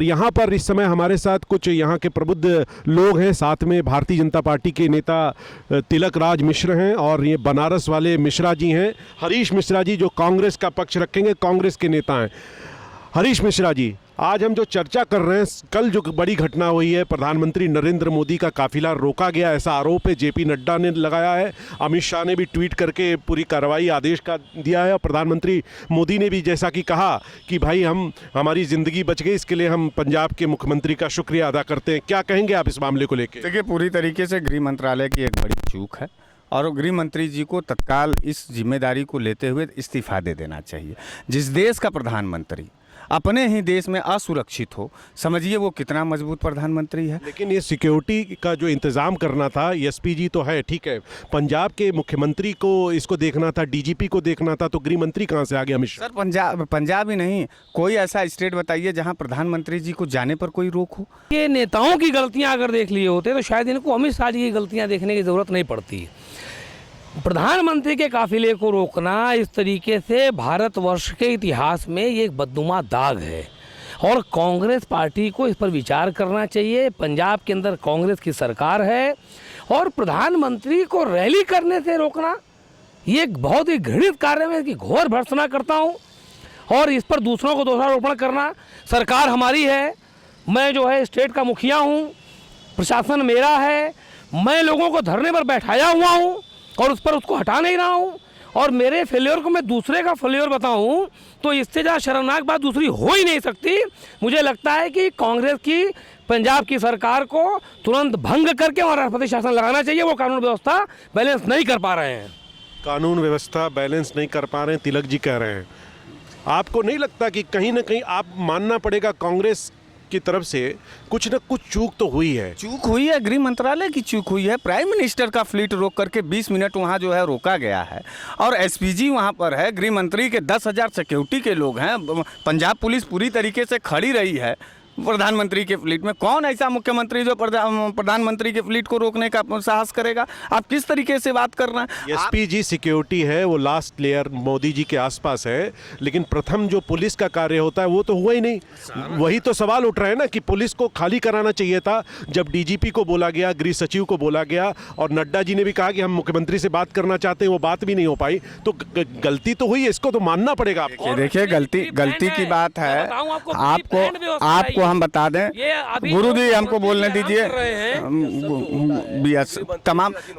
यहाँ पर इस समय हमारे साथ कुछ यहाँ के प्रबुद्ध लोग हैं, साथ में भारतीय जनता पार्टी के नेता तिलक राज मिश्र हैं और ये बनारस वाले मिश्रा जी हैं, हरीश मिश्रा जी, जो कांग्रेस का पक्ष रखेंगे, कांग्रेस के नेता हैं। हरीश मिश्रा जी, आज हम जो चर्चा कर रहे हैं, कल जो बड़ी घटना हुई है, प्रधानमंत्री नरेंद्र मोदी का काफिला रोका गया, ऐसा आरोप है जेपी नड्डा ने लगाया है। अमित शाह ने भी ट्वीट करके पूरी कार्रवाई आदेश का दिया है और प्रधानमंत्री मोदी ने भी जैसा कि कहा कि भाई हमारी ज़िंदगी बच गई, इसके लिए हम पंजाब के मुख्यमंत्री का शुक्रिया अदा करते हैं। क्या कहेंगे आप इस मामले को लेकर? देखिए, पूरी तरीके से गृह मंत्रालय की एक बड़ी चूक है और गृह मंत्री जी को तत्काल इस जिम्मेदारी को लेते हुए इस्तीफा दे देना चाहिए। जिस देश का प्रधानमंत्री अपने ही देश में असुरक्षित हो, समझिए वो कितना मजबूत प्रधानमंत्री है। लेकिन ये सिक्योरिटी का जो इंतजाम करना था, एसपी जी तो है, ठीक है, पंजाब के मुख्यमंत्री को इसको देखना था, डीजीपी को देखना था, तो गृह मंत्री कहाँ से आ गया? मिश्रा सर, पंजाब ही नहीं, कोई ऐसा स्टेट बताइए जहाँ प्रधानमंत्री जी को जाने पर कोई रोक हो। ये नेताओं की गलतियां अगर देख लिए होते तो शायद इनको अमित शाह जी की गलतियां देखने की जरूरत नहीं पड़ती। प्रधानमंत्री के काफिले को रोकना इस तरीके से भारतवर्ष के इतिहास में ये एक बदनुमा दाग है और कांग्रेस पार्टी को इस पर विचार करना चाहिए। पंजाब के अंदर कांग्रेस की सरकार है और प्रधानमंत्री को रैली करने से रोकना ये एक बहुत ही घृणित कार्य है, इसकी घोर भर्त्सना करता हूँ और इस पर दूसरों को दोषारोपण करना। सरकार हमारी है, मैं जो है स्टेट का मुखिया हूँ, प्रशासन मेरा है, मैं लोगों को धरने पर बैठाया हुआ हूँ और उस पर उसको हटा नहीं रहा हूँ और मेरे फेलियर को मैं दूसरे का फेलियर बताऊँ तो इससे ज़्यादा शर्मनाक बात दूसरी हो ही नहीं सकती। मुझे लगता है कि कांग्रेस की पंजाब की सरकार को तुरंत भंग करके और राष्ट्रपति शासन लगाना चाहिए। वो कानून व्यवस्था बैलेंस नहीं कर पा रहे हैं। कानून व्यवस्था बैलेंस नहीं कर पा रहे हैं, तिलक जी कह रहे हैं। आपको नहीं लगता कि कहीं ना कहीं आप मानना पड़ेगा कांग्रेस की तरफ से कुछ न कुछ चूक तो हुई है? चूक हुई है, गृह मंत्रालय की चूक हुई है। प्राइम मिनिस्टर का फ्लीट रोक करके 20 मिनट वहाँ जो है रोका गया है और एसपीजी वहाँ पर है, गृह मंत्री के 10,000 सिक्योरिटी के लोग हैं, पंजाब पुलिस पूरी तरीके से खड़ी रही है प्रधानमंत्री के फ्लीट में। कौन ऐसा मुख्यमंत्री जो प्रधानमंत्री के फ्लीट को रोकने का साहस करेगा? आप किस तरीके से बात कर रहे हैं? एसपीजी सिक्योरिटी है, वो लास्ट लेयर मोदी जी के आसपास है, लेकिन प्रथम जो पुलिस का कार्य होता है वो तो हुआ ही नहीं। वही तो सवाल उठ रहा है ना कि पुलिस को खाली कराना चाहिए था। जब डीजीपी को बोला गया, गृह सचिव को बोला गया और नड्डा जी ने भी कहा कि हम मुख्यमंत्री से बात करना चाहते हैं, वो बात भी नहीं हो पाई, तो गलती तो हुई है, इसको तो मानना पड़ेगा आपको। देखिए, गलती की बात है। आपको हम बता दें, गुरु जी हमको बोलने दीजिए,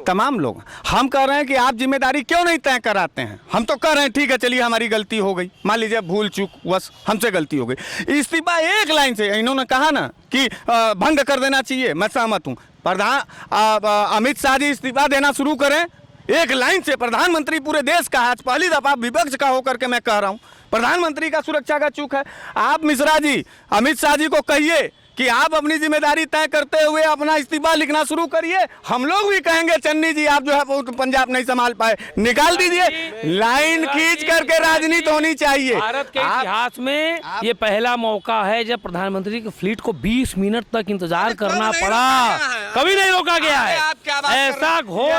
तमाम लोग हम कह रहे हैं कि आप जिम्मेदारी क्यों नहीं तय कराते हैं। हम तो कह रहे हैं ठीक है, चलिए हमारी गलती हो गई, मान लीजिए भूल चूक बस हमसे गलती हो गई। इस्तीफा एक लाइन से, इन्होंने कहा ना कि भंग कर देना चाहिए, मैं सहमत हूँ। अमित शाह जी इस्तीफा देना शुरू करें, एक लाइन से। प्रधानमंत्री पूरे देश का, आज पहली दफा विपक्ष का होकर के मैं कह रहा हूं, प्रधानमंत्री का सुरक्षा का चूक है। आप मिश्रा जी अमित शाह जी को कहिए कि आप अपनी जिम्मेदारी तय करते हुए अपना इस्तीफा लिखना शुरू करिए। हम लोग भी कहेंगे चन्नी जी आप जो है पंजाब नहीं संभाल पाए, निकाल दीजिए। लाइन खींच करके राजनीति होनी चाहिए। भारत के इतिहास में ये पहला मौका है जब प्रधानमंत्री के फ्लीट को 20 मिनट तक इंतजार करना पड़ा, कभी नहीं रोका गया है। ऐसा घोर,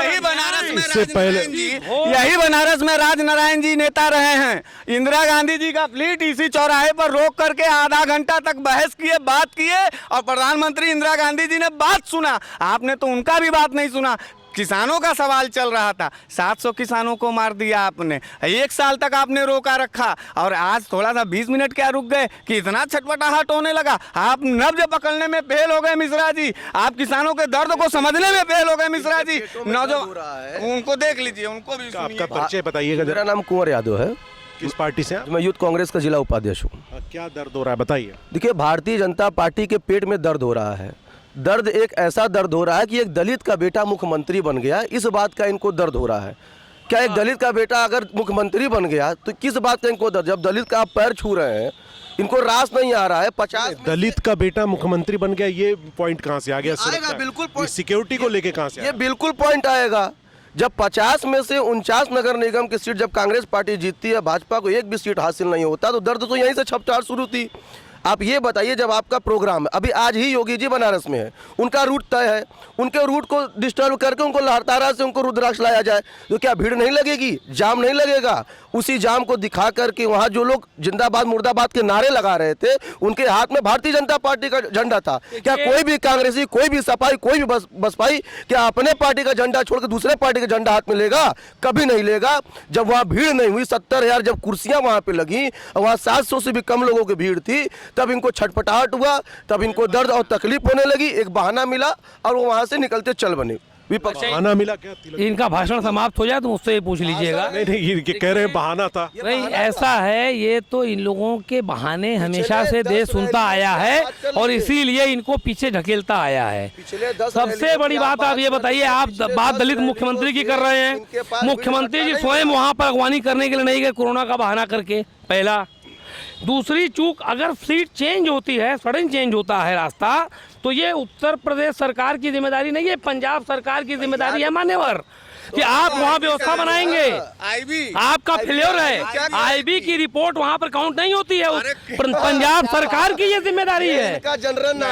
यही बनारस में राजनारायण जी नेता रहे हैं। इंदिरा गांधी जी का फ्लीट इसी चौराहे पर रोक करके आधा घंटा तक बहस किए, बात किए और प्रधानमंत्री इंदिरा गांधी जी ने बात सुना। आपने तो उनका भी बात नहीं सुना। किसानों का सवाल चल रहा था, 700 किसानों को मार दिया आपने, 1 साल तक आपने रोका रखा और आज थोड़ा सा 20 मिनट क्या रुक गए कि इतना छटपटाहट होने लगा। आप नब्ज पकड़ने में फेल हो गए मिश्रा जी, आप किसानों के दर्द को समझने में फेल हो गए मिश्रा जी। नौजवान उनको देख लीजिए, उनको भी। आपका परिचय बताइएगा। मेरा नाम कुंवर यादव है। किस पार्टी से? मैं यूथ कांग्रेस का जिला उपाध्यक्ष हूँ। क्या दर्द हो रहा है बताइए। देखिए, भारतीय जनता पार्टी के पेट में दर्द हो रहा है। दर्द एक ऐसा दर्द हो रहा है कि एक दलित का बेटा मुख्यमंत्री बन गया, इस बात का इनको दर्द हो रहा है। क्या एक दलित का बेटा अगर मुख्यमंत्री बन गया तो किस बात का इनको दर्द? जब दलित का आप पैर छू रहे हैं, इनको रास नहीं आ रहा है। 50 दलित का बेटा मुख्यमंत्री बन गया, ये पॉइंट कहाँ से आ गया? बिल्कुल सिक्योरिटी को लेके कहाँ से? ये बिल्कुल पॉइंट आएगा जब 50 में से 49 नगर निगम की सीट जब कांग्रेस पार्टी जीतती है, भाजपा को एक भी सीट हासिल नहीं होता, तो दर्द तो यहीं से छपटार शुरू थी। आप ये बताइए, जब आपका प्रोग्राम है, अभी आज ही योगी जी बनारस में है, उनका रूट तय है, उनके रूट को डिस्टर्ब करके उनको लहरतारा से उनको रुद्राक्ष लाया जाए तो क्या भीड़ नहीं लगेगी, जाम नहीं लगेगा? उसी जाम को दिखा करके वहाँ जो लोग जिंदाबाद मुर्दाबाद के नारे लगा रहे थे, उनके हाथ में भारतीय जनता पार्टी का झंडा था। क्या कोई भी कांग्रेसी, कोई भी सपाई, कोई भी बसपाई क्या अपने पार्टी का झंडा छोड़कर दूसरे पार्टी का झंडा हाथ में लेगा? कभी नहीं लेगा। जब वहाँ भीड़ नहीं हुई, 70,000 जब कुर्सियां वहाँ पे लगी, वहाँ 700 से भी कम लोगों की भीड़ थी, तब इनको छटपटाहट हुआ, तब इनको दर्द और तकलीफ होने लगी, एक बहाना मिला और वो वहाँ से निकलते चल बने। विपक्ष बहाना मिला क्या तिलक? इनका भाषण समाप्त हो जाए तो मुझसे पूछ लीजिएगा। नहीं नहीं, ये कह रहे हैं बहाना था। नहीं, ऐसा है, ये तो इन लोगों के बहाने हमेशा से देश सुनता आया है और इसीलिए इनको पीछे ढकेलता आया है। सबसे बड़ी बात आप ये बताइए, आप बात दलित मुख्यमंत्री की कर रहे हैं। मुख्यमंत्री जी स्वयं वहां पर अगवानी करने के लिए नहीं गए, कोरोना का बहाना करके। पहला। दूसरी चूक, अगर सीट चेंज होती है, सडन चेंज होता है रास्ता, तो ये उत्तर प्रदेश सरकार की जिम्मेदारी नहीं है, पंजाब सरकार की जिम्मेदारी है मान्यवर, कि आप वहाँ व्यवस्था बनाएंगे। आपका फेल्योर है, आईबी की रिपोर्ट वहाँ पर काउंट नहीं होती है, पंजाब सरकार की ये जिम्मेदारी है।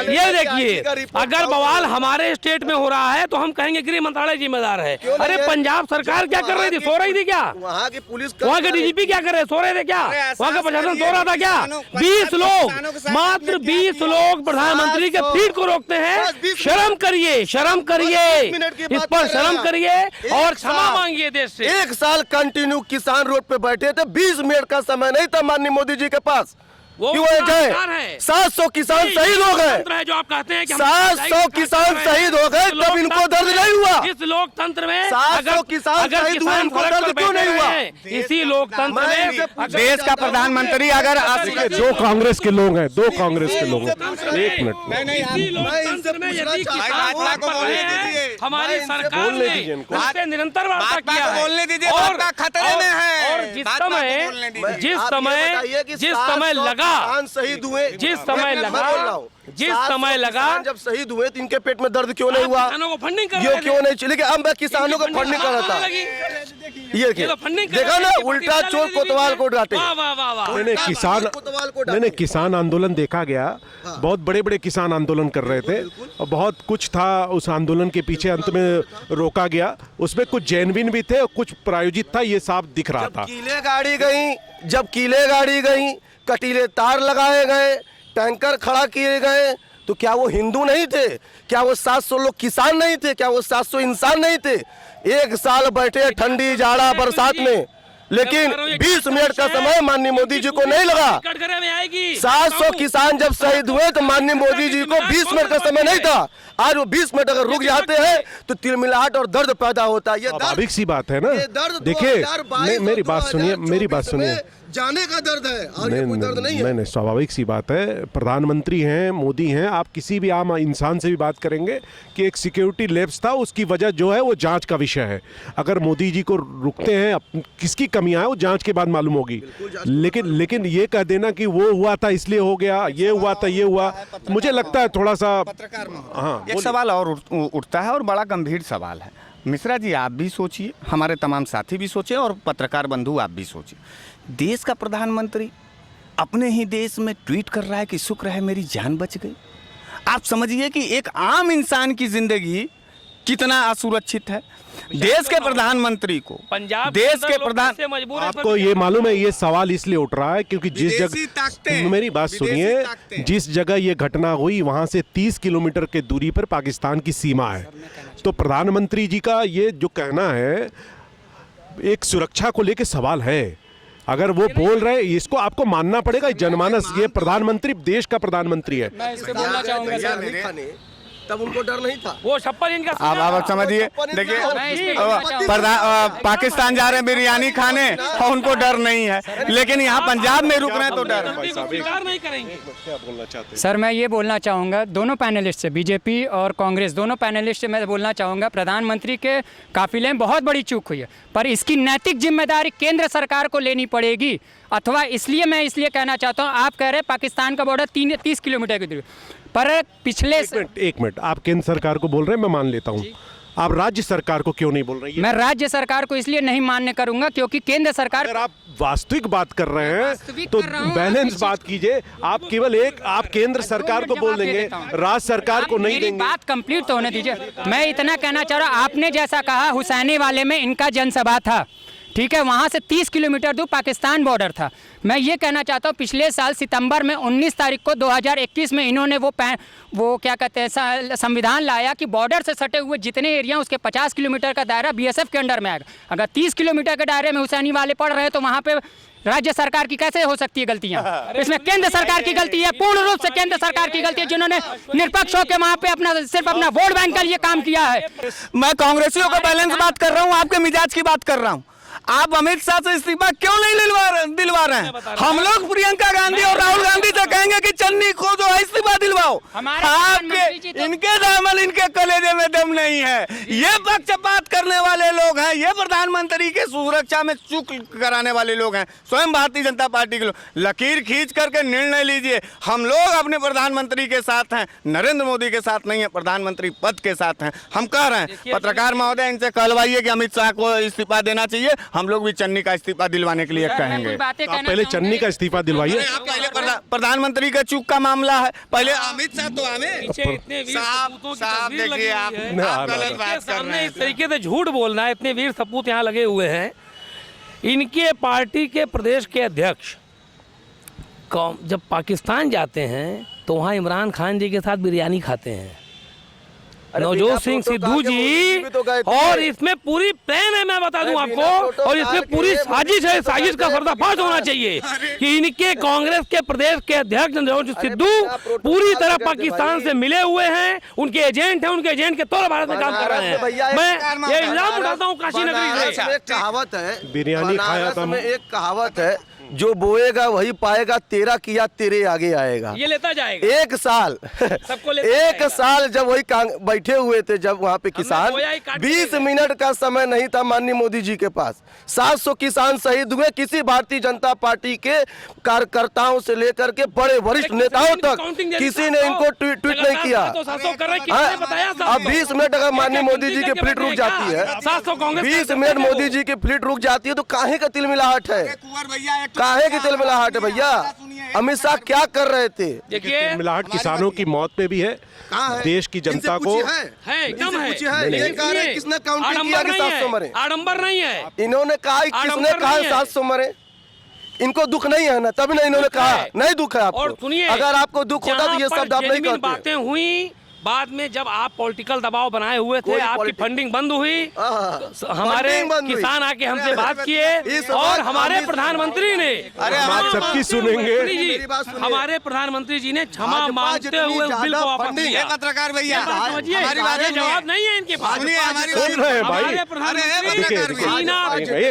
ये देखिए, अगर बवाल हमारे स्टेट में हो रहा है तो हम कहेंगे गृह मंत्रालय जिम्मेदार है। अरे पंजाब सरकार क्या कर रही थी? सो रही थी क्या? वहाँ की पुलिस, वहाँ के डीजीपी क्या कर रहे? सो रहे थे क्या? वहाँ का प्रशासन सो रहा था क्या? 20 लोग, मात्र 20 लोग प्रधानमंत्री के फीट को रोकते हैं। शर्म करिए, शर्म करिए, इस पर शर्म करिए और क्षमा मांगिए देश से। 1 साल कंटिन्यू किसान रोड पे बैठे थे, 20 मिनट का समय नहीं था माननीय मोदी जी के पास। क्यों गए? 700 किसान शहीद हो गए, जो आप कहते हैं कि 700 किसान शहीद हो गए, तब इनको दर्द नहीं हुआ। इस लोकतंत्र में 700 किसान शहीद हुए, इनको दर्द क्यों नहीं हुआ? इसी लोकतंत्र में देश का प्रधानमंत्री अगर दो कांग्रेस के लोग हैं, 2 कांग्रेस के लोग हैं। एक मिनट, इसी लोकतंत्र में यदि किसान वोट कर रहे हैं, हमारी सरकार ने उससे निरंतर वार्ता किया है बोलने दीजिए, और खतरे में है। और जिस समय लगा, शहीद हुए, जिस समय लगा, जब शहीद हुए तो इनके पेट में दर्द क्यों नहीं हुआ? किसानों को फंडिंग कर ये रहे थे। क्यों नहीं चले? अब मैं किसानों को फंडिंग कर रहा था। ये देखा ना, उल्टा चोर कोतवाल को डांटे। नहीं, किसान आंदोलन देखा गया, बहुत बड़े बड़े किसान आंदोलन कर रहे थे और बहुत कुछ था उस आंदोलन के पीछे, अंत में रोका गया। उसमें कुछ जेन्युइन भी थे और कुछ प्रायोजित था, ये साफ दिख रहा था। जब कीले गाड़ी गई, कटीले तार लगाए गए, टैंकर खड़ा किए गए, तो क्या वो हिंदू नहीं थे? क्या वो 700 लोग किसान नहीं थे? क्या वो 700 इंसान नहीं थे? 1 साल बैठे ठंडी जाड़ा बरसात में, लेकिन 20 मिनट का समय माननीय मोदी जी को नहीं लगा। 700 किसान जब शहीद हुए तो माननीय मोदी जी को 20 मिनट का समय नहीं था। आज वो 20 मिनट अगर रुक जाते हैं तो तिलमिलाहट और दर्द पैदा होता है। ये स्वाभाविक सी बात है ना। देखिए, मेरी बात सुनिए, जाने का दर्द है, आगे कोई दर्द नहीं है। नहीं, स्वाभाविक सी बात है। प्रधानमंत्री हैं, मोदी हैं, आप किसी भी आम इंसान से भी बात करेंगे कि एक सिक्योरिटी लैप्स था, उसकी वजह जो है वो जांच का विषय है। अगर मोदी जी को रुकते हैं, किसकी कमियां है वो जांच के बाद मालूम होगी। लेकिन ये कह देना कि वो हुआ था इसलिए हो गया, ये हुआ था ये हुआ, मुझे लगता है थोड़ा सा। हाँ, एक सवाल और उठता है और बड़ा गंभीर सवाल है। मिश्रा जी, आप भी सोचिए, हमारे तमाम साथी भी सोचिए और पत्रकार बंधु आप भी सोचिए। देश का प्रधानमंत्री अपने ही देश में ट्वीट कर रहा है कि शुक्र है मेरी जान बच गई। आप समझिए कि एक आम इंसान की जिंदगी कितना असुरक्षित है। देश के प्रधानमंत्री को, देश के प्रधान, आपको ये मालूम है, ये सवाल इसलिए उठ रहा है क्योंकि जिस जगह, मेरी बात सुनिए, जिस जगह ये घटना हुई वहां से 30 किलोमीटर के दूरी पर पाकिस्तान की सीमा है। तो प्रधानमंत्री जी का ये जो कहना है, एक सुरक्षा को लेकर सवाल है। अगर वो बोल रहे हैं, इसको आपको मानना पड़ेगा। जनमानस, ये प्रधानमंत्री, देश का प्रधानमंत्री है। मैं इसको बोलना चाहूंगा सर, तब उनको डर नहीं था। वो छप्पन इनका, आप समझिए, देखिए, पाकिस्तान जा रहे हैं बिरयानी खाने और उनको डर नहीं है, लेकिन यहाँ पंजाब में रुक रहे हैं तो डर नहीं करेंगे। क्या बोलना चाहते हैं? सर, मैं ये बोलना चाहूँगा दोनों पैनलिस्ट से, बीजेपी और कांग्रेस दोनों पैनलिस्ट से मैं बोलना चाहूँगा, प्रधानमंत्री के काफिले में बहुत बड़ी चूक हुई है, पर इसकी नैतिक जिम्मेदारी केंद्र सरकार को लेनी पड़ेगी। अथवा मैं इसलिए कहना चाहता हूँ, आप कह रहे हैं पाकिस्तान का बॉर्डर 30 किलोमीटर की दूरी, पर पिछले एक मिनट, आप केंद्र सरकार को बोल रहे हैं, मैं मान लेता हूँ। आप राज्य सरकार को क्यों नहीं बोल रही है? मैं राज्य सरकार को इसलिए नहीं मान्य करूंगा क्योंकि केंद्र सरकार अगर आप वास्तविक बात कर रहे हैं वास्तविक तो कर रहा हूं, बैलेंस आप बात कीजिए। आप केवल एक आप केंद्र सरकार को बोल देंगे, राज्य सरकार को नहीं मेरी देंगे। बात कंप्लीट तो होने दीजिए। मैं इतना कहना चाह रहा हूं, आपने जैसा कहा हुसैनी वाले में इनका जनसभा था, ठीक है, वहाँ से 30 किलोमीटर दूर पाकिस्तान बॉर्डर था। मैं ये कहना चाहता हूँ पिछले साल सितंबर में 19 तारीख को 2021 में इन्होंने वो क्या कहते हैं संविधान लाया कि बॉर्डर से सटे हुए जितने एरिया उसके 50 किलोमीटर का दायरा बीएसएफ के अंडर में आएगा। अगर 30 किलोमीटर के दायरे में हुसैनी वाले पड़ रहे हैं तो वहाँ पे राज्य सरकार की कैसे हो सकती है गलतियाँ? इसमें केंद्र सरकार की गलती है, पूर्ण रूप से केंद्र सरकार की गलती है, जिन्होंने निष्पक्ष होकर वहाँ पे सिर्फ अपना वोट बैंक का लिए काम किया है। मैं कांग्रेसियों का बैलेंस बात कर रहा हूँ, आपके मिजाज की बात कर रहा हूँ। आप अमित शाह से इस्तीफा क्यों नहीं दिलवा रहे हैं? हम लोग प्रियंका गांधी और राहुल गांधी से कहेंगे कि चन्नी को जो है इस्तीफा दिलवाओ। आपके इनके दामन इनके कलेजे में दम नहीं है। ये पक्षपात करने वाले लोग हैं, ये प्रधानमंत्री के सुरक्षा में चूक कराने वाले लोग हैं, स्वयं भारतीय जनता पार्टी के लोग। लकीर खींच करके निर्णय लीजिए। हम लोग अपने प्रधानमंत्री के साथ हैं, नरेंद्र मोदी के साथ नहीं है, प्रधानमंत्री पद के साथ हैं। हम कह रहे हैं पत्रकार महोदय इनसे कहलवाइए कि अमित शाह को इस्तीफा देना चाहिए। हम लोग भी चन्नी का इस्तीफा दिलवाने के लिए कहेंगे। आप पहले चन्नी का इस्तीफा दिलवाइए। पहले प्रधानमंत्री का चूक का मामला है, पहले अमित शाह तो हमें साहब देखिए आप गलत बात कर रहे हैं। इस तरीके से झूठ बोलना है, इतने वीर सपूत यहाँ लगे हुए हैं। इनके पार्टी के प्रदेश के अध्यक्ष जब पाकिस्तान जाते हैं तो वहाँ इमरान खान जी के साथ बिरयानी खाते हैं, नवजोत सिंह सिद्धू जी। और इसमें पूरी प्लान है, मैं बता दूं आपको, और इसमें पूरी साजिश है। साजिश का पर्दाफाश होना चाहिए कि इनके कांग्रेस के प्रदेश के अध्यक्ष नवजोत सिद्धू पूरी तरह पाकिस्तान से मिले हुए हैं, उनके एजेंट हैं, उनके एजेंट के तौर पर भारत में काम कर रहे हैं। मैं ये इल्जाम उठाता हूँ काशी नगरी से। एक कहावत है, बिरयानी खाया था। एक कहावत है, जो बोएगा वही पाएगा, तेरा किया तेरे आगे आएगा। ये लेता जाएगा एक साल सबको लेता एक जाएगा। साल जब वही बैठे हुए थे, जब वहाँ पे किसान बोया ही काट 20 दिए। मिनट का समय नहीं था माननीय मोदी जी के पास। 700 किसान शहीद हुए, किसी भारतीय जनता पार्टी के कार्यकर्ताओं से लेकर के बड़े वरिष्ठ नेताओं तक किसी ने इनको ट्वीट नहीं किया। अब 20 मिनट अगर माननीय मोदी जी की फ्लीट रुक जाती है, 20 मिनट मोदी जी की फ्लीट रुक जाती है, तो काहे का तिलमिलाहट है? काहे की तिलमिलाहट है भैया? अमित शाह क्या कर रहे थे? देखिए मिलाहट किसानों की मौत पे भी है। देश की जनता को है एकदम है। ये कह रहे हैं किसने काउंटिंग किया कि 700 मरे? आडंबर नहीं है। इन्होंने कहा, किसने कहा 700 मरे? इनको दुख नहीं है ना, तभी नहीं इन्होंने कहा। नहीं दुख है आपको? और सुनिए, अगर आपको दुख होता तो ये शब्द आप नहीं कहते। बातें हुई बाद में, जब आप पॉलिटिकल दबाव बनाए हुए थे, आपकी फंडिंग बंद हुई, हमारे किसान आके हमसे बात किए और हमारे प्रधानमंत्री ने, बात सबकी सुनेंगे। हमारे प्रधानमंत्री जी ने क्षमा मांगते हुए उस बिल को वापस लिया। पत्रकार भैया हमारी बात जवाब नहीं है इनके पास। सुन रहे हैं भाई। हमारे प्रधानमंत्री सीना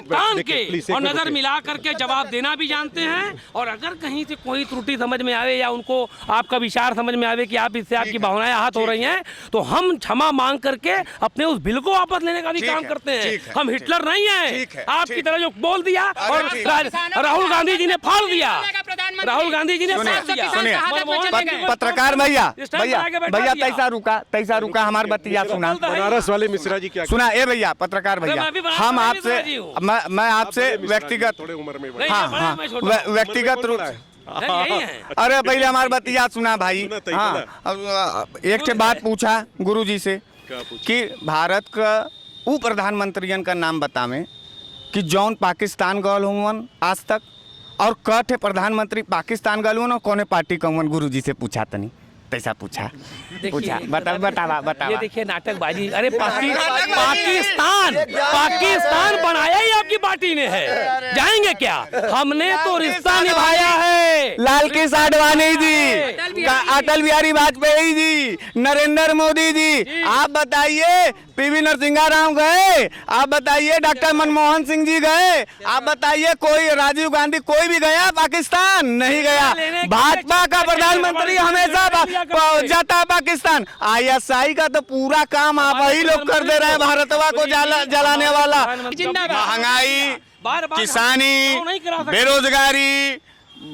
तान के और नजर मिला करके जवाब देना भी जानते हैं। और अगर कहीं से कोई त्रुटि समझ में आवे या उनको आपका विचार समझ में आवे कि आप इससे आपकी भावनाएं आहत हो रही हैं, तो हम क्षमा मांग करके अपने उस बिल को वापस लेने का भी काम करते हैं। हम हिटलर नहीं हैं आपकी तरह जो बोल दिया और राहुल गांधी जी ने फाड़ दिया। राहुल गांधी जी ने फाड़ दिया। पत्रकार भैया तैसा रुका हमारी बतिया सुना। बनारस वाले मिश्रा जी क्या सुना ए भैया, पत्रकार भैया, हम आपसे मैं आपसे व्यक्तिगत थोड़े उम्र में व्यक्तिगत रूप से अरे पहले हमारी बतिया सुना भाई। हाँ, एक ठे बात पूछा गुरुजी से कि भारत का वो प्रधानमंत्रियन का नाम बतावे कि जौन पाकिस्तान गल हुवन आज तक, और कठे प्रधानमंत्री पाकिस्तान गल हुवन और कौने पार्टी का हुवन? गुरुजी से पूछा तनी, तैसा पूछा बतावा। ये देखिए नाटकबाजी। अरे पाकिस्तान बनाया ही आपकी पार्टी ने है, जाएंगे क्या? हमने तो रिश्ता निभाया है। लाल कृष्ण आडवाणी जी, अटल बिहारी वाजपेयी जी, नरेंद्र मोदी जी, आप बताइए पीवी नरसिंह राव गए, आप बताइए डॉक्टर मनमोहन सिंह जी गए, आप बताइए कोई राजीव गांधी, कोई भी गया पाकिस्तान? नहीं गया। भाजपा का प्रधानमंत्री हमेशा जाता है पाकिस्तान। ISI का तो पूरा काम आप ही लोग कर दे रहे हैं, भारतवा को जलाने वाला। महंगाई, किसानी, बेरोजगारी,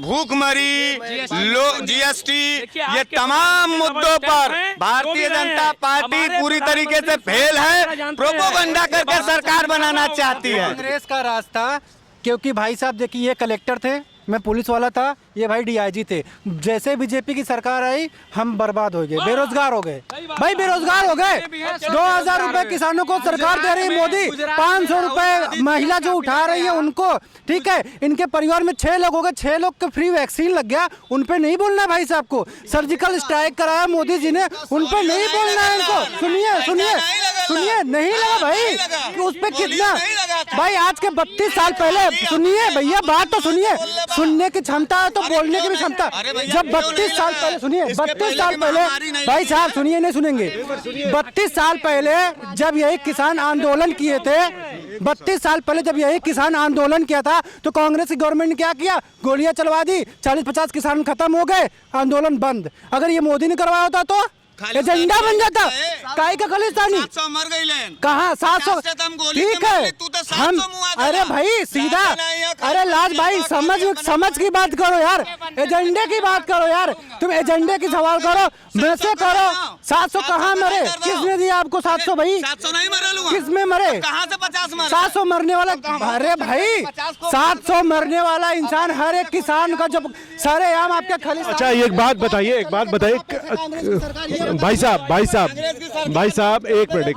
भूखमरी, जीएसटी, देखिए, ये आपके तमाम पास मुद्दों पर हैं, भारतीय जो भी जनता रहे, पार्टी हमारे पूरी तरीके से प्रधानमंत्री फेल है, जानते हैं। प्रोपोगंडा करके बात- सरकार बनाना चाहती है। कांग्रेस का रास्ता, क्योंकि भाई साहब देखिए ये कलेक्टर थे, मैं पुलिस वाला था, ये भाई डीआईजी थे। जैसे बीजेपी की सरकार आई हम बर्बाद हो गए, बेरोजगार हो गए, भाई बेरोजगार हो गए। 2000 रुपए किसानों को सरकार दे रही है, मोदी 500 रुपए महिला जो उठा रही है उनको, ठीक है। इनके परिवार में 6 लोग हो गए, 6 लोग को फ्री वैक्सीन लग गया, उन पे नहीं बोलना भाई साहब को। सर्जिकल स्ट्राइक कराया मोदी जी ने, उन पे नहीं बोलना है इनको। सुनिए सुनिए सुनिए, नहीं लगा भाई कि उस पे कितना भाई, आज के 32 साल पहले, सुनिए भैया बात तो सुनिए, सुनने की क्षमता है तो बोलने की भी क्षमता। जब 32 साल पहले, सुनिए 32 साल पहले भाई साहब, सुनिए नहीं सुनेंगे, 32 साल पहले जब यही किसान आंदोलन किए थे, 32 साल पहले जब यही किसान आंदोलन किया था तो कांग्रेस की गवर्नमेंट ने क्या किया, गोलियां चलवा दी, 40-50 किसान खत्म हो गए, आंदोलन बंद। अगर ये मोदी ने करवाया होता तो एजेंडा बन जाता। काई का खालिस्तानी मर गई कहाँ 700, ठीक है हम, अरे भाई सीधा, अरे लाज भाई समझ की बात करो यार, एजेंडे की बात करो यार, तुम एजेंडे की सवाल करो, वैसे करो। 700 कहाँ मरे, किसने दिया आपको 700 भाई, 700 नहीं मरे, किस में मरे, कहाँ से 50 मरे? 700 मरने वाला, अरे भाई 700 मरने वाला इंसान, हर एक किसान का जब सारे आम आपके खालिस्तान। अच्छा एक बात बताइए, भाई साहब एक मिनट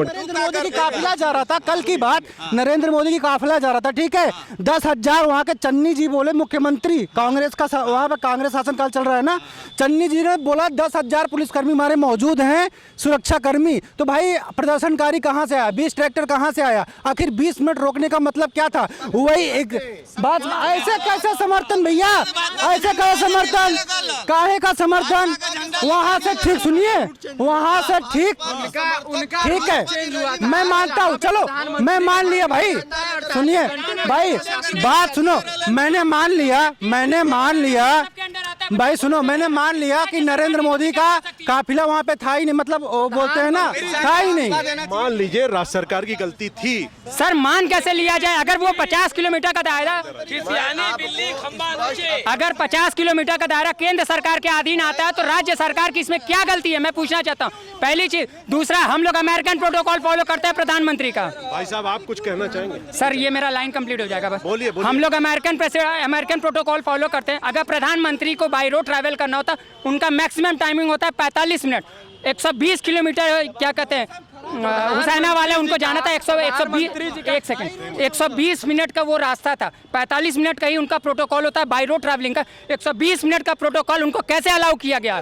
नरेंद्र मोदी की काफिला जा रहा था, कल की बात, नरेंद्र मोदी की काफिला जा रहा था, ठीक है। 10,000 वहाँ के चन्नी जी बोले, मुख्यमंत्री कांग्रेस का, वहाँ पे कांग्रेस शासन काल चल रहा है ना, चन्नी जी ने बोला 10,000 पुलिसकर्मी हमारे मौजूद हैं, सुरक्षा कर्मी। तो भाई प्रदर्शनकारी कहाँ से आया, 20 ट्रैक्टर कहाँ से आया, आखिर 20 मिनट रोकने का मतलब क्या था? वही एक बात, ऐसे कैसे समर्थन भैया, ऐसे कैसे समर्थन, काहे का समर्थन? वहाँ से ठीक, सुनिए वहाँ से ठीक है, मैं मानता हूँ, चलो मैं मान लिया भाई, सुनिए भाई बात सुनो, मैंने मान लिया भाई, सुनो मैंने मान लिया कि नरेंद्र मोदी का काफिला वहाँ पे था ही नहीं, मतलब वो बोलते हैं ना, था ही नहीं। मान लीजिए राज्य सरकार की गलती थी, सर मान कैसे लिया जाए? अगर वो 50 किलोमीटर का दायरा, अगर 50 किलोमीटर का दायरा केंद्र सरकार के अधीन आता है तो राज्य सरकार की इसमें क्या गलती है, मैं पूछना चाहता हूँ। पहली चीज, दूसरा हम लोग अमेरिकन प्रोटोकॉल फॉलो करते हैं प्रधानमंत्री का। भाई साहब आप कुछ कहना चाहेंगे? सर ये मेरा लाइन कंप्लीट हो जाएगा बस। बोलिए। हम लोग अमेरिकन प्रोटोकॉल फॉलो करते हैं। अगर प्रधानमंत्री को बाई रोड ट्रैवल करना होता, उनका मैक्सिमम टाइमिंग होता है 45 मिनट। 120 किलोमीटर क्या कहते हैं हुसैना वाले, उनको जाना था 120 मिनट का वो रास्ता था, 45 मिनट का ही उनका प्रोटोकॉल होता है बाई रोड ट्रैवलिंग का। 120 मिनट का प्रोटोकॉल उनको कैसे अलाउ किया गया?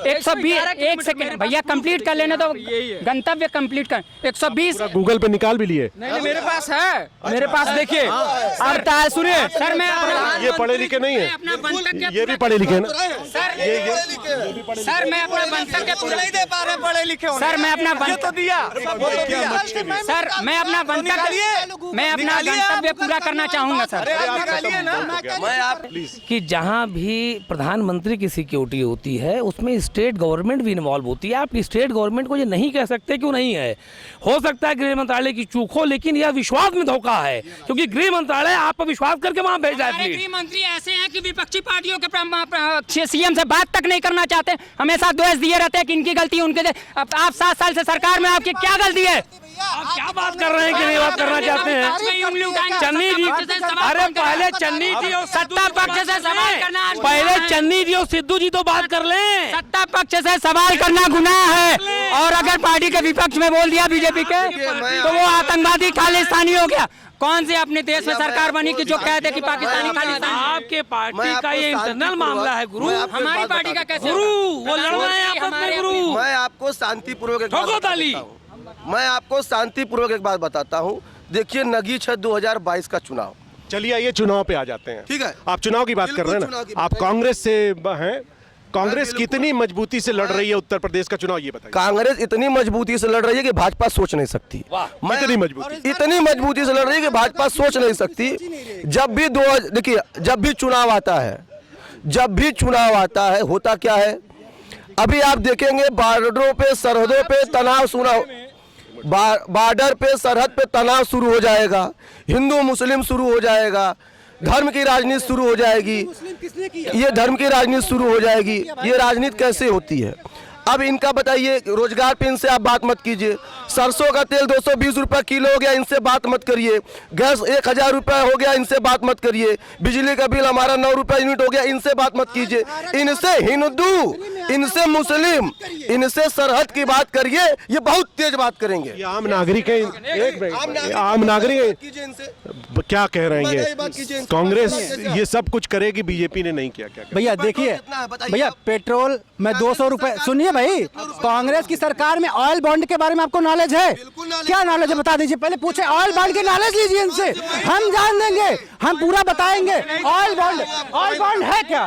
120, एक सेकंड भैया कंप्लीट कर लेने दो, गंतव्य कंप्लीट कर। 120 गूगल पे निकाल भी लिए? नहीं मेरे पास है, मेरे पास देखिए अर्थ है, सुनिए सर, मैं ये पढ़े लिखे नहीं है, ये भी पढ़े लिखे ना सर, मैं अपना वक्तव्य पूरा नहीं दे पा रहे पढ़े लिखे होने। सर, मैं अपना तो दिया सर, मैं अपना गंतव्य पूरा करना चाहूंगा सर। कि जहां भी प्रधानमंत्री की सिक्योरिटी होती है उसमें स्टेट गवर्नमेंट भी इन्वॉल्व होती है। आप स्टेट गवर्नमेंट को ये नहीं कह सकते क्यों नहीं है, हो सकता है गृह मंत्रालय की चूक हो, लेकिन यह विश्वास में धोखा है, क्योंकि गृह मंत्रालय आप पर विश्वास करके वहां भेजा है। गृह मंत्री ऐसे हैं कि विपक्षी पार्टियों के सीएम से बात तक नहीं करना चाहते, हमेशा दोष दिए रहते हैं कि इनकी गलती उनके। अब आप 7 साल से सरकार में, आपकी क्या गलती है? आप क्या बात कर रहे हैं कि नहीं बात करना चाहते हैं? चन्नी जी, अरे पहले चन्नी जी और सत्ता पक्ष से सवाल करना, पहले चन्नी जी और सिद्धू जी तो बात कर लें। सत्ता पक्ष से सवाल करना गुनाह है, और अगर पार्टी के विपक्ष में बोल दिया बीजेपी के तो वो आतंकवादी खालिस्तानी हो गया। कौन से अपने देश में सरकार बनी कि जो कहते कि पाकिस्तानी खालिस्तानी? आपके पार्टी का ये इंटरनल मामला है गुरु, हमारी पार्टी का कैसे? गुरु वो लड़ना है आपस में गुरु। मैं आपको शांतिपूर्वक एक ठोको ताली। मैं आपको शांतिपूर्वक एक बात बताता हूँ। देखिए नगी 6 2022 का चुनाव, चलिए आइए चुनाव पे आ जाते हैं। ठीक है, आप चुनाव की बात कर रहे हैं ना, आप कांग्रेस से हैं, कांग्रेस कितनी मजबूती से लड़ रही है उत्तर प्रदेश का चुनाव, ये बताइए। कांग्रेस इतनी मजबूती से लड़ रही है कि भाजपा सोच नहीं सकती। इतनी मजबूती, इतनी मजबूती से लड़ रही है कि भाजपा सोच नहीं सकती। जब भी देखिए जब भी चुनाव आता है होता क्या है, अभी आप देखेंगे बॉर्डरों पे, सरहदों पे तनाव बॉर्डर पे, सरहद पे तनाव शुरू हो जाएगा, हिंदू मुस्लिम शुरू हो जाएगा, धर्म की राजनीति शुरू हो जाएगी, ये धर्म की राजनीति शुरू हो जाएगी। ये राजनीति कैसे होती है? अब इनका बताइए, रोजगार पे इनसे आप बात मत कीजिए। सरसों का तेल 220 रुपये किलो हो गया, इनसे बात मत करिए। गैस 1000 रुपये हो गया, इनसे बात मत करिए। बिजली का बिल हमारा 9 रुपये यूनिट हो गया, इनसे बात मत कीजिए। इनसे हिंदू, इनसे मुस्लिम, इनसे सरहद की बात करिए, ये बहुत तेज बात करेंगे। ये आम नागरिक है, आम नागरिक है, क्या कह रहे हैं ये? कांग्रेस ये सब कुछ करेगी, बीजेपी ने नहीं किया। क्या भैया देखिए भैया, पेट्रोल में 200 रुपए, सुनिए भाई, कांग्रेस की सरकार में ऑयल बॉन्ड के बारे में आपको नॉलेज है? क्या नॉलेज है बता दीजिए, पहले पूछे। ऑयल बॉन्ड की नॉलेज लीजिए इनसे, हम जान देंगे, हम पूरा बताएंगे। ऑयल बॉन्ड है क्या?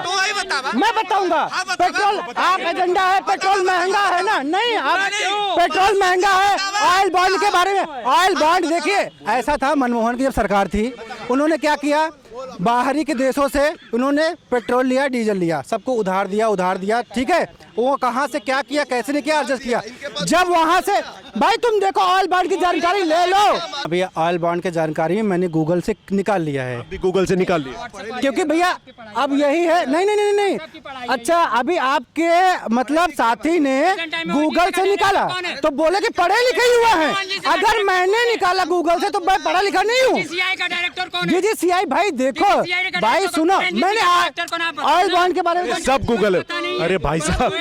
मैं बताऊंगा। पेट्रोल, आप एजेंडा है पेट्रोल महंगा है ना? नहीं, आप पेट्रोल महंगा है। ऑयल बॉन्ड के बारे में, ऑयल बॉन्ड देखिए, ऐसा था मनमोहन की जब सरकार थी, उन्होंने क्या किया, बाहरी के देशों से उन्होंने पेट्रोल लिया, डीजल लिया, सबको उधार दिया, ठीक है। वो कहाँ से क्या किया, कैसे नहीं किया, एडजस्ट किया। जब वहाँ से, भाई तुम देखो ऑयल बॉन्ड की जानकारी ले लो। भैया ऑयल बॉन्ड की जानकारी मैंने गूगल से निकाल लिया है। अभी गूगल से निकाल लिया, क्योंकि भैया अब यही है। नहीं, अच्छा, अभी आपके मतलब साथी ने गूगल से निकाला तो बोले कि पढ़े लिखे ही हुआ है। अगर मैंने निकाला गूगल से तो मैं पढ़ा लिखा नहीं हूँ। DGCI भाई देखो, भाई सुनो, मैंने ऑयल बॉन्ड के बारे में सब गूगल है। अरे भाई साहब,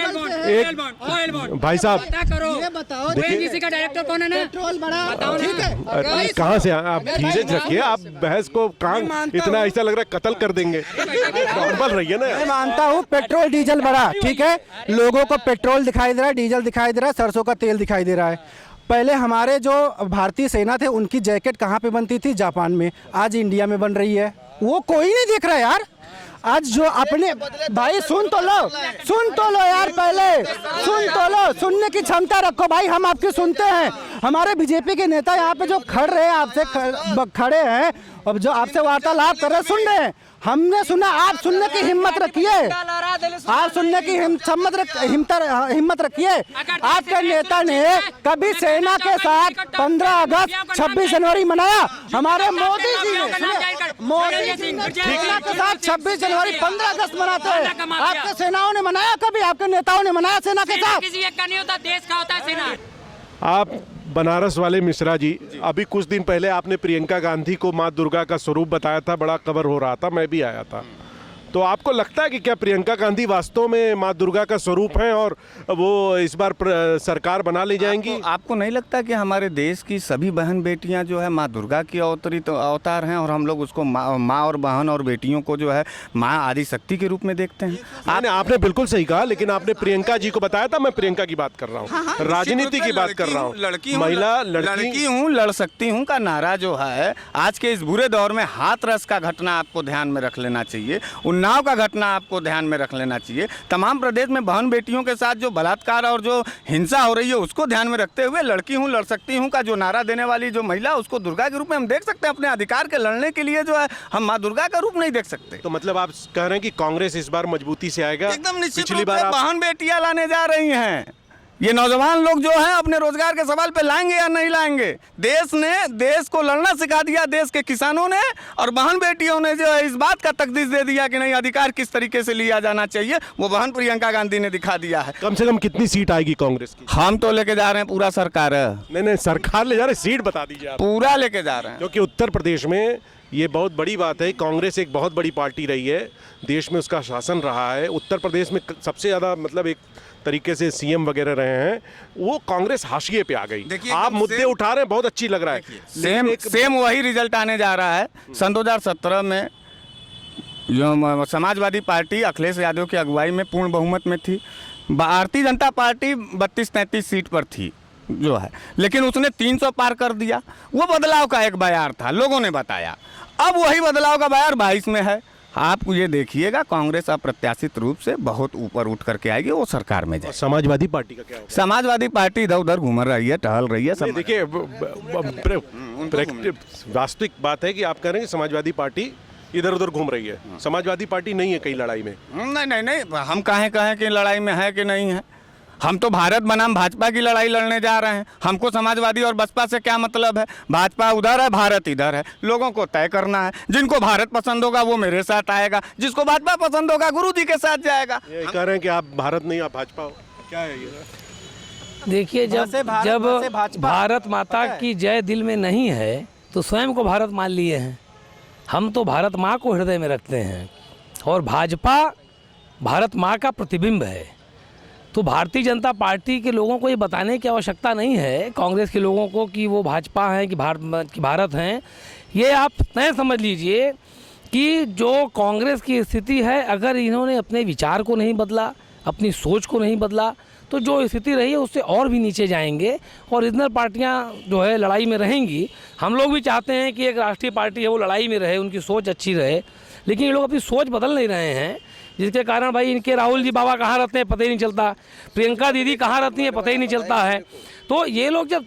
एक भाई साहब का डायरेक्टर कौन है ना? पेट्रोल बढ़ा, ठीक है। कहाँ से आप धीरज रखिए, आप बहस को कहाँ इतना ऐसा लग रहा है कत्ल कर देंगे। नॉर्मल रहिए ना। मैं मानता हूँ पेट्रोल डीजल बढ़ा, ठीक है, लोगों को पेट्रोल दिखाई दे रहा है, डीजल दिखाई दे रहा है, सरसों का तेल दिखाई दे रहा है। पहले हमारे जो भारतीय सेना थे उनकी जैकेट कहाँ पे बनती थी? जापान में। आज इंडिया में बन रही है, वो कोई नहीं देख रहा यार। आज जो अपने भाई सुन तो लो यार, पहले सुन तो लो, सुनने की क्षमता रखो भाई, हम आपकी सुनते हैं। हमारे बीजेपी के नेता यहाँ पे जो खड़ रहे हैं, आपसे खड़े हैं, अब जो आपसे वार्तालाप कर रहे हैं, सुन रहे हैं, हमने सुना। आप सुनने की हिम्मत रखिए, आप सुनने की हिम्मत रखिए। आपके नेता ने कभी सेना के साथ 15 अगस्त 26 जनवरी मनाया? हमारे मोदी जी ने, सेना के साथ 26 जनवरी 15 अगस्त मनाते हैं। आपके सेनाओं ने मनाया कभी? आपके नेताओं ने मनाया सेना के साथ? किसी एक का नहीं होता, देश का होता है सेना। आप बनारस वाले मिश्रा जी, अभी कुछ दिन पहले आपने प्रियंका गांधी को माँ दुर्गा का स्वरूप बताया था, बड़ा कवर हो रहा था, मैं भी आया था। तो आपको लगता है कि क्या प्रियंका गांधी वास्तव में माँ दुर्गा का स्वरूप हैं और वो इस बार सरकार बना ले जाएंगी? आपको नहीं लगता कि हमारे देश की सभी बहन बेटियां जो है माँ दुर्गा की अवतार हैं, और हम लोग उसको माँ और बहन और बेटियों को जो है माँ आदि शक्ति के रूप में देखते हैं? आपने बिल्कुल सही कहा, लेकिन आपने प्रियंका जी को बताया था, मैं प्रियंका की बात कर रहा हूँ, राजनीति की बात कर रहा हूँ। लड़की हूँ, लड़ सकती हूँ का नारा जो है आज के इस बुरे दौर में, हाथरस का घटना आपको ध्यान में रख लेना चाहिए, उन्नाव का घटना आपको ध्यान में रख लेना चाहिए, तमाम प्रदेश में बहन बेटियों के साथ जो बलात्कार और जो हिंसा हो रही है उसको ध्यान में रखते हुए लड़की हूँ लड़ सकती हूँ का जो नारा देने वाली जो महिला, उसको दुर्गा के रूप में हम देख सकते हैं। अपने अधिकार के लड़ने के लिए जो है हम माँ दुर्गा का रूप नहीं देख सकते। तो मतलब आप कह रहे हैं कि कांग्रेस इस बार मजबूती से आएगा? एकदम निश्चित पिछली बार बहन बेटियां लाने जा रही हैं। ये नौजवान लोग जो हैं अपने रोजगार के सवाल पे लाएंगे या नहीं लाएंगे? देश ने, देश को लड़ना सिखा दिया देश के किसानों ने, और बहन बेटियों ने जो है इस बात का तकदीस दे दिया कि नहीं, अधिकार किस तरीके से लिया जाना चाहिए, वो बहन प्रियंका गांधी ने दिखा दिया है। कम से कम कितनी सीट आएगी कांग्रेस की? हम तो लेके जा रहे हैं पूरा सरकार। नहीं, सरकार ले जा रहे, सीट बता दीजिए आप। पूरा लेके जा रहे हैं, क्योंकि उत्तर प्रदेश में ये बहुत बड़ी बात है। कांग्रेस एक बहुत बड़ी पार्टी रही है, देश में उसका शासन रहा है। उत्तर प्रदेश में सबसे ज़्यादा मतलब एक तरीके से सीएम वगैरह रहे हैं, वो कांग्रेस हाशिए पे आ गई। आप मुद्दे उठा रहे हैं, बहुत अच्छी लग रहा है। सेम वही रिजल्ट आने जा रहा है। सन 2017 में जो समाजवादी पार्टी अखिलेश यादव की अगुवाई में पूर्ण बहुमत में थी, भारतीय जनता पार्टी 32-33 सीट पर थी जो है, लेकिन उसने 300 पार कर दिया। वो बदलाव का एक बयार था, लोगों ने बताया। अब वही बदलाव का बयार 22 में है। आप ये देखिएगा, कांग्रेस अप्रत्याशित रूप से बहुत ऊपर उठ करके आएगी, वो सरकार में जाए। समाजवादी पार्टी का क्या होगा? समाजवादी पार्टी इधर उधर घूम रही है, टहल रही है। देखिए, वास्तविक बात है कि आप कह रहे हैं कि समाजवादी पार्टी इधर उधर घूम रही है। समाजवादी पार्टी नहीं है कहीं लड़ाई में। नहीं, हम कहें कि लड़ाई में है कि नहीं है। हम तो भारत बनाम भाजपा की लड़ाई लड़ने जा रहे हैं। हमको समाजवादी और बसपा से क्या मतलब है? भाजपा उधर है, भारत इधर है। लोगों को तय करना है। जिनको भारत पसंद होगा वो मेरे साथ आएगा, जिसको भाजपा पसंद होगा गुरु जी के साथ जाएगा। ये कह रहे हैं कि आप भारत नहीं, आप भाजपा हो, क्या है ये? देखिए, जब भारत माता की जय दिल में नहीं है तो स्वयं को भारत मान लिए हैं। हम तो भारत माँ को हृदय में रखते हैं और भाजपा भारत माँ का प्रतिबिंब है। तो भारतीय जनता पार्टी के लोगों को ये बताने की आवश्यकता नहीं है कांग्रेस के लोगों को कि वो भाजपा हैं कि भारत हैं। ये आप तय समझ लीजिए कि जो कांग्रेस की स्थिति है, अगर इन्होंने अपने विचार को नहीं बदला, अपनी सोच को नहीं बदला, तो जो स्थिति रही है उससे और भी नीचे जाएंगे और रीजनल पार्टियां जो है लड़ाई में रहेंगी। हम लोग भी चाहते हैं कि एक राष्ट्रीय पार्टी है वो लड़ाई में रहे, उनकी सोच अच्छी रहे, लेकिन ये लोग अपनी सोच बदल नहीं रहे हैं, जिसके कारण भाई इनके राहुल जी बाबा कहाँ रहते हैं पता ही नहीं चलता, प्रियंका दीदी कहाँ रहती हैं पता ही नहीं चलता है। तो ये लोग जब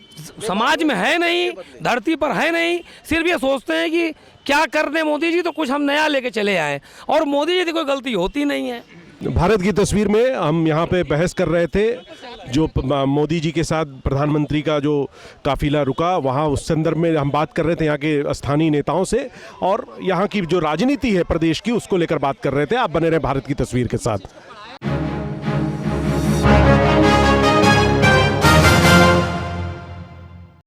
समाज में है नहीं, धरती पर है नहीं, सिर्फ ये सोचते हैं कि क्या कर दें मोदी जी तो कुछ हम नया लेके चले आएँ, और मोदी जी की कोई गलती होती नहीं है। भारत की तस्वीर में हम यहाँ पे बहस कर रहे थे, जो मोदी जी के साथ प्रधानमंत्री का जो काफिला रुका, वहाँ उस संदर्भ में हम बात कर रहे थे यहाँ के स्थानीय नेताओं से, और यहाँ की जो राजनीति है प्रदेश की उसको लेकर बात कर रहे थे। आप बने रहे भारत की तस्वीर के साथ।